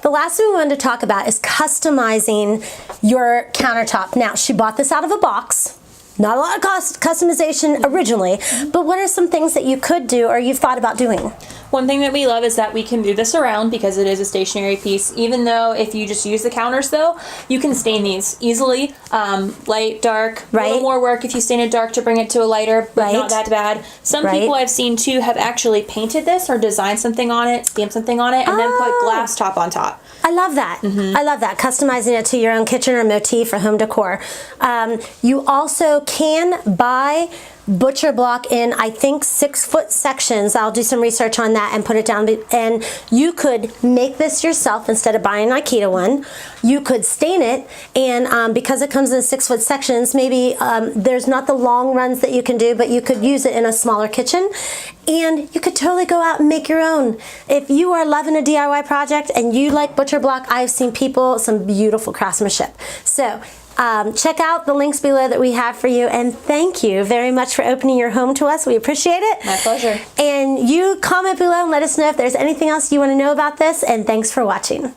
The last thing we wanted to talk about is customizing your countertop. Now, she bought this out of a box. Not a lot of customization originally, but what are some things that you could do or you've thought about doing? One thing that we love is that we can move this around because it is a stationary piece. Even though if you just use the counters though, you can stain these easily. Light, dark, a little more work if you stain it dark to bring it to a lighter, but not that bad. Some people I've seen too have actually painted this or designed something on it, stamped something on it, and then put glass top on top. I love that. I love that. Customizing it to your own kitchen or motif or home decor. You also can buy Butcher Block in, I think, 6-foot sections. I'll do some research on that and put it down. And you could make this yourself instead of buying an IKEA one. You could stain it, and because it comes in 6-foot sections, maybe there's not the long runs that you can do, but you could use it in a smaller kitchen. And you could totally go out and make your own. If you are loving a DIY project and you like Butcher Block, I've seen people, some beautiful craftsmanship. So check out the links below that we have for you, and thank you very much for opening your home to us. We appreciate it. My pleasure. And you comment below and let us know if there's anything else you want to know about this, and thanks for watching.